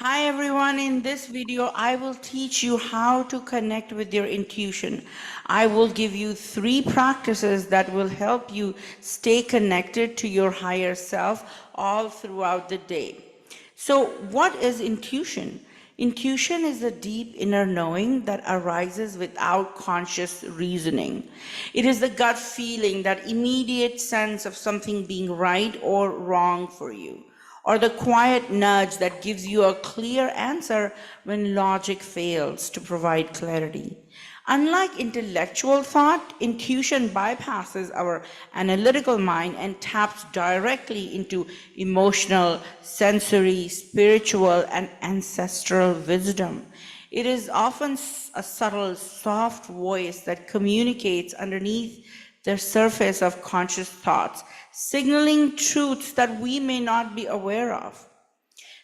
Hi everyone, in this video I will teach you how to connect with your intuition. I will give you 3 practices that will help you stay connected to your higher self all throughout the day. So what is intuition? Intuition is a deep inner knowing that arises without conscious reasoning. It is the gut feeling, that immediate sense of something being right or wrong for you, or the quiet nudge that gives you a clear answer when logic fails to provide clarity. Unlike intellectual thought, intuition bypasses our analytical mind and taps directly into emotional, sensory, spiritual, and ancestral wisdom. It is often a subtle, soft voice that communicates underneath the surface of conscious thoughts, signaling truths that we may not be aware of.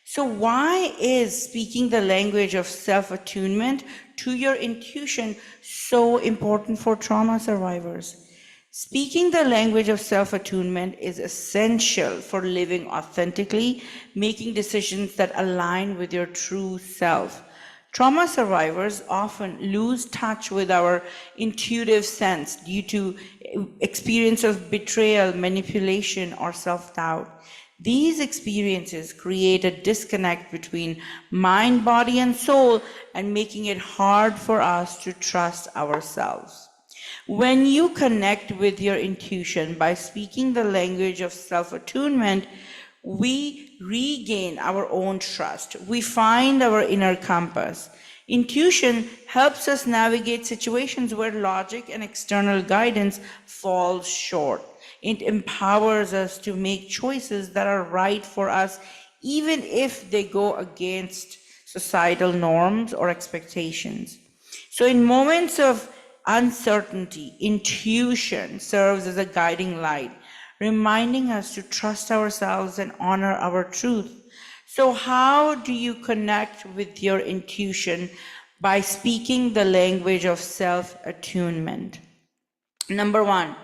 So, why is speaking the language of self attunement to your intuition so important for trauma survivors? Speaking the language of self attunement is essential for living authentically, making decisions that align with your true self. Trauma survivors often lose touch with our intuitive sense due to experience of betrayal, manipulation, or self-doubt. These experiences create a disconnect between mind, body, and soul, and making it hard for us to trust ourselves. When you connect with your intuition by speaking the language of self-attunement, we regain our own trust. We find our inner compass. Intuition helps us navigate situations where logic and external guidance fall short. It empowers us to make choices that are right for us, even if they go against societal norms or expectations. So, in moments of uncertainty, intuition serves as a guiding light, reminding us to trust ourselves and honor our truth. So, how do you connect with your intuition? By speaking the language of self attunement. Number 1,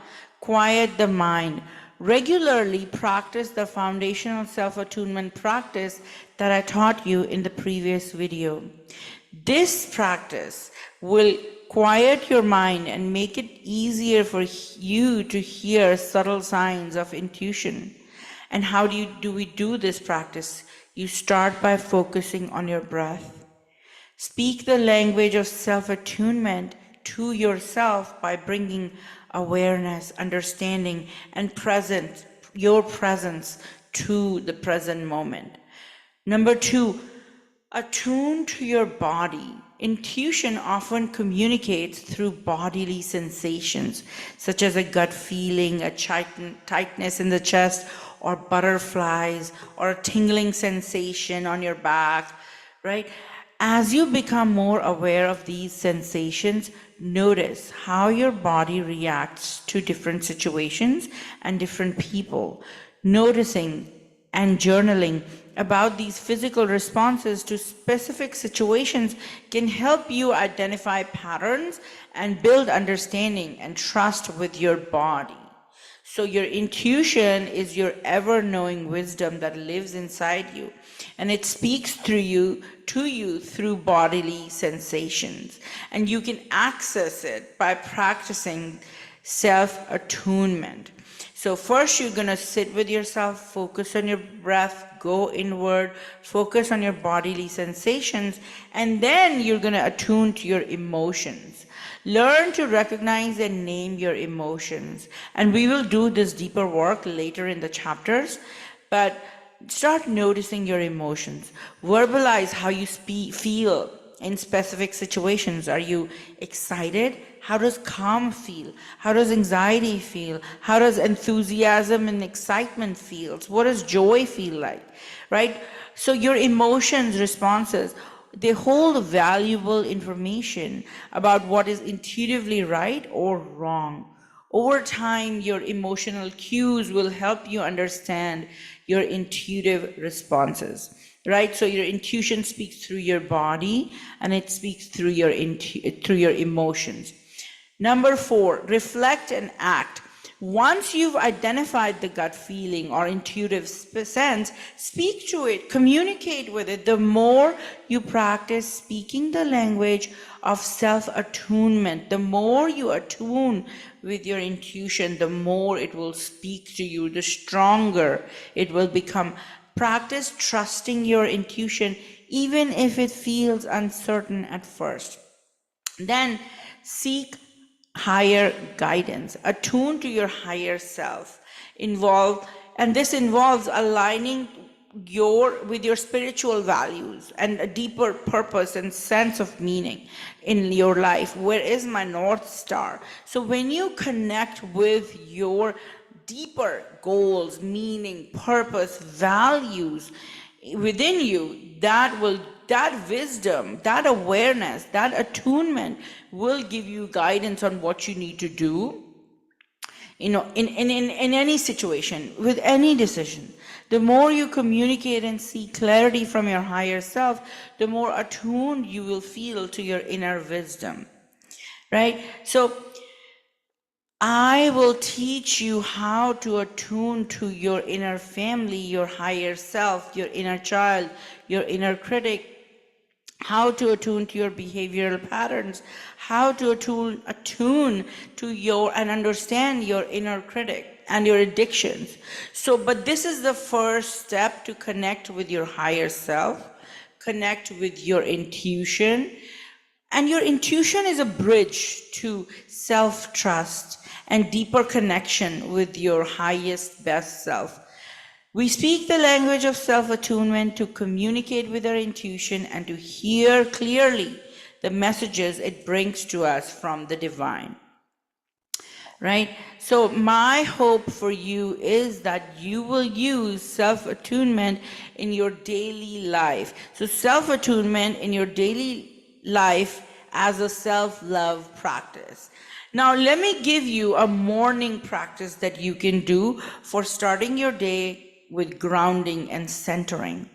quiet the mind. Regularly practice the foundational self attunement practice that I taught you in the previous video. This practice will quiet your mind and make it easier for you to hear subtle signs of intuition. And how do we do this practice? You start by focusing on your breath. Speak the language of self-attunement to yourself by bringing awareness, understanding, and your presence to the present moment. Number 2, attune to your body. Intuition often communicates through bodily sensations, such as a gut feeling, a tightness in the chest, or butterflies, or a tingling sensation on your back, right? As you become more aware of these sensations, notice how your body reacts to different situations and different people. Noticing and journaling about these physical responses to specific situations can help you identify patterns and build understanding and trust with your body. So your intuition is your ever-knowing wisdom that lives inside you, and it speaks to you through bodily sensations. And you can access it by practicing self-attunement. So first you're going to sit with yourself, focus on your breath, go inward, focus on your bodily sensations, and then you're going to attune to your emotions. Learn to recognize and name your emotions. And we will do this deeper work later in the chapters, but start noticing your emotions. Verbalize how you feel in specific situations. Are you excited? How does calm feel? How does anxiety feel? How does enthusiasm and excitement feel? What does joy feel like, right? So your emotions, responses, they hold valuable information about what is intuitively right or wrong. Over time, your emotional cues will help you understand your intuitive responses, right? So your intuition speaks through your body, and it speaks through your emotions. Number 4, reflect and act. Once you've identified the gut feeling or intuitive sense, speak to it, communicate with it. The more you practice speaking the language of self-attunement, the more you attune with your intuition, the more it will speak to you, the stronger it will become. Practice trusting your intuition, even if it feels uncertain at first. Then seek higher guidance, attune to your higher self. This involves aligning with your spiritual values and a deeper purpose and sense of meaning in your life. Where is my North Star? So when you connect with your deeper goals, meaning, purpose, values within you, that wisdom, that awareness, that attunement will give you guidance on what you need to do, in any situation, with any decision. The more you communicate and seek clarity from your higher self, the more attuned you will feel to your inner wisdom, right? So I will teach you how to attune to your inner family, your higher self, your inner child, your inner critic, how to attune to your behavioral patterns, how to attune to your and understand your inner critic and your addictions. But this is the first step to connect with your higher self, connect with your intuition. And your intuition is a bridge to self-trust and deeper connection with your highest, best self. We speak the language of self-attunement to communicate with our intuition and to hear clearly the messages it brings to us from the divine, right? So my hope for you is that you will use self-attunement in your daily life. So self-attunement in your daily life as a self-love practice. Now, let me give you a morning practice that you can do for starting your day with grounding and centering.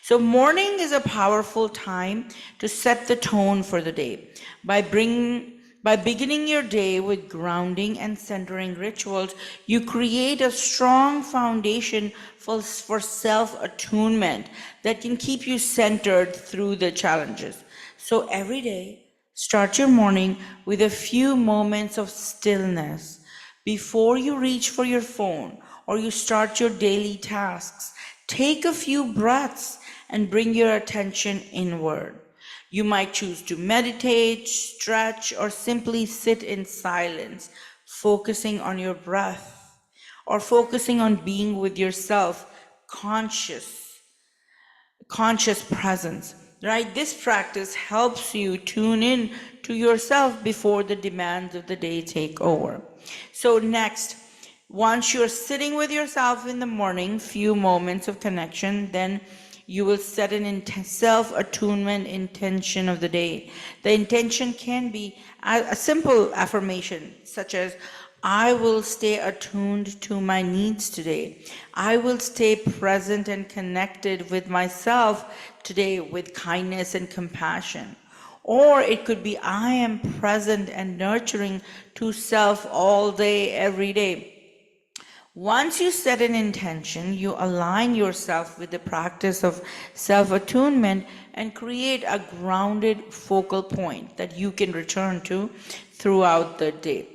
So morning is a powerful time to set the tone for the day. By beginning your day with grounding and centering rituals, you create a strong foundation for self-attunement that can keep you centered through the challenges. So every day, start your morning with a few moments of stillness. Before you reach for your phone or you start your daily tasks, take a few breaths and bring your attention inward. You might choose to meditate, stretch, or simply sit in silence, focusing on your breath or focusing on being with yourself, conscious presence, right? This practice helps you tune in to yourself before the demands of the day take over. So next, once you're sitting with yourself in the morning, few moments of connection, then you will set an self-attunement intention of the day. The intention can be a simple affirmation, such as, I will stay attuned to my needs today. I will stay present and connected with myself today with kindness and compassion. Or it could be, I am present and nurturing to self all day, every day. Once you set an intention, you align yourself with the practice of self-attunement and create a grounded focal point that you can return to throughout the day.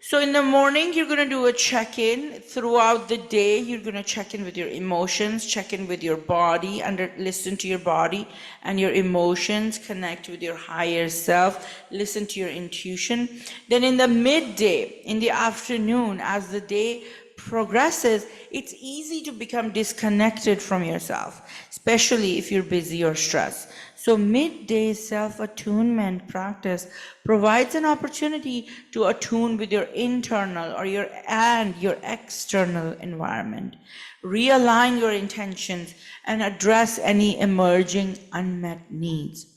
So in the morning, you're going to do a check-in. Throughout the day, you're going to check in with your emotions, check in with your body, listen to your body and your emotions, connect with your higher self, listen to your intuition. Then in the midday, in the afternoon, as the day progresses, it's easy to become disconnected from yourself, especially if you're busy or stressed. So midday self-attunement practice provides an opportunity to attune with your internal or your external environment. Realign your intentions and address any emerging unmet needs.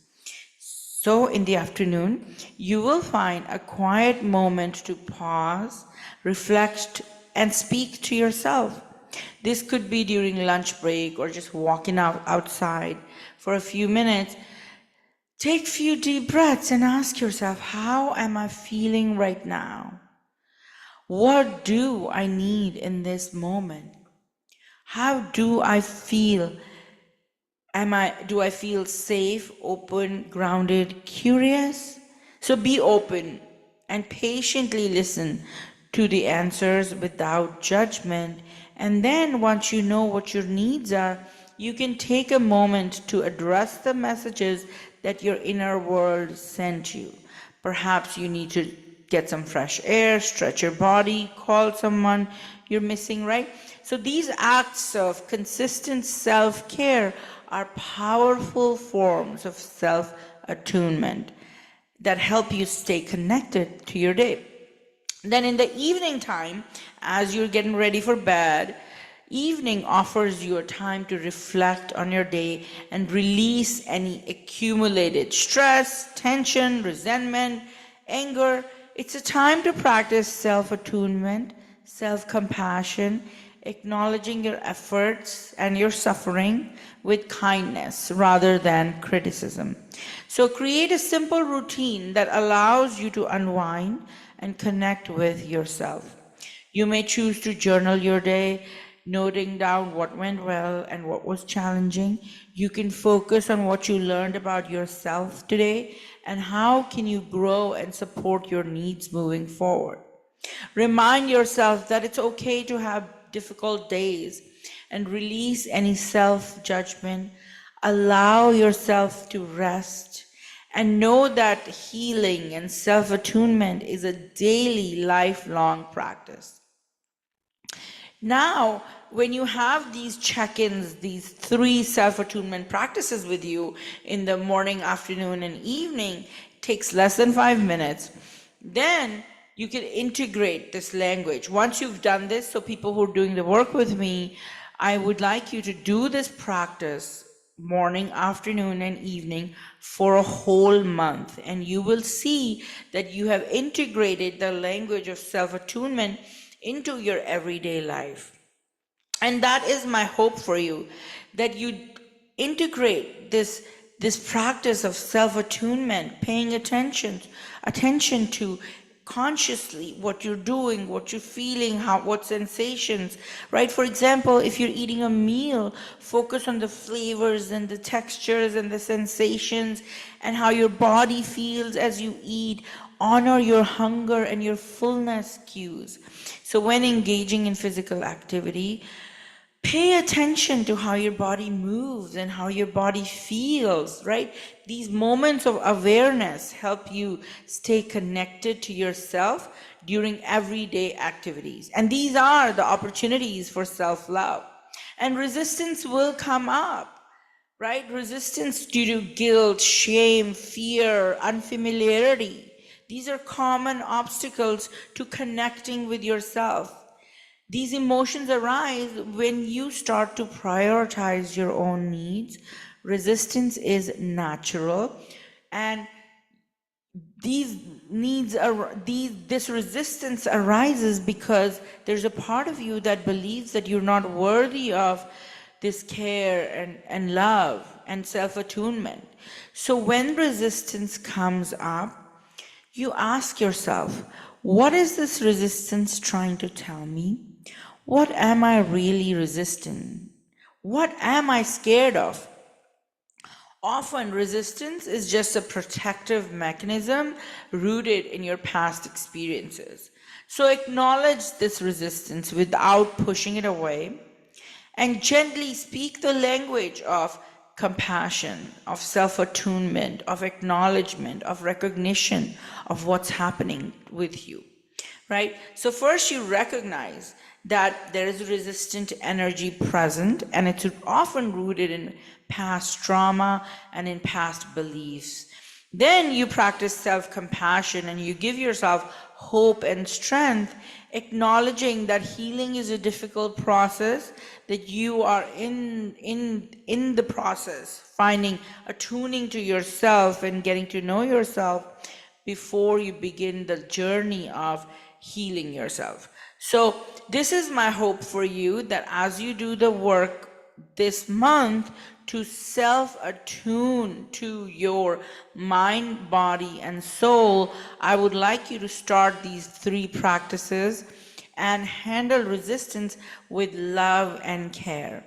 So in the afternoon, you will find a quiet moment to pause, reflect, and speak to yourself. This could be during lunch break or just walking outside for a few minutes. Take a few deep breaths and ask yourself, how am I feeling right now? What do I need in this moment? How do I feel? Do I feel safe, open, grounded, curious? So be open and patiently listen to the answers without judgment. And then once you know what your needs are, you can take a moment to address the messages that your inner world sent you. Perhaps you need to get some fresh air, stretch your body, call someone you're missing, right? So these acts of consistent self-care are powerful forms of self-attunement that help you stay connected to your day. Then in the evening time, as you're getting ready for bed, evening offers you a time to reflect on your day and release any accumulated stress, tension, resentment, anger. It's a time to practice self-attunement, self-compassion, acknowledging your efforts and your suffering with kindness rather than criticism. So create a simple routine that allows you to unwind and connect with yourself. You may choose to journal your day, noting down what went well and what was challenging. You can focus on what you learned about yourself today and how can you grow and support your needs moving forward. Remind yourself that it's okay to have difficult days and release any self-judgment. Allow yourself to rest and know that healing and self-attunement is a daily, lifelong practice. Now, when you have these check-ins, these 3 self-attunement practices with you in the morning, afternoon, and evening, takes less than 5 minutes, then you can integrate this language. Once you've done this, so people who are doing the work with me, I would like you to do this practice morning, afternoon, and evening for a whole month. And you will see that you have integrated the language of self-attunement into your everyday life. And that is my hope for you, that you integrate this practice of self-attunement, paying attention to consciously what you're doing, what you're feeling, what sensations, right? For example, if you're eating a meal, focus on the flavors and the textures and the sensations and how your body feels as you eat. Honor your hunger and your fullness cues. So when engaging in physical activity, pay attention to how your body moves and how your body feels, right? These moments of awareness help you stay connected to yourself during everyday activities. And these are the opportunities for self-love. And resistance will come up, right? Resistance due to guilt, shame, fear, unfamiliarity. These are common obstacles to connecting with yourself. These emotions arise when you start to prioritize your own needs. Resistance is natural, and this resistance arises because there's a part of you that believes that you're not worthy of this care and love and self-attunement. So when resistance comes up, you ask yourself, what is this resistance trying to tell me? What am I really resisting? What am I scared of? Often resistance is just a protective mechanism rooted in your past experiences. So acknowledge this resistance without pushing it away and gently speak the language of compassion, of self-attunement, of acknowledgement, of recognition of what's happening with you, right? So first you recognize that there is resistant energy present, and it's often rooted in past trauma and in past beliefs. Then you practice self-compassion and you give yourself hope and strength, acknowledging that healing is a difficult process, that you are in the process, attuning to yourself and getting to know yourself before you begin the journey of healing yourself. So this is my hope for you, that as you do the work this month to self-attune to your mind, body, and soul, I would like you to start these 3 practices and handle resistance with love and care.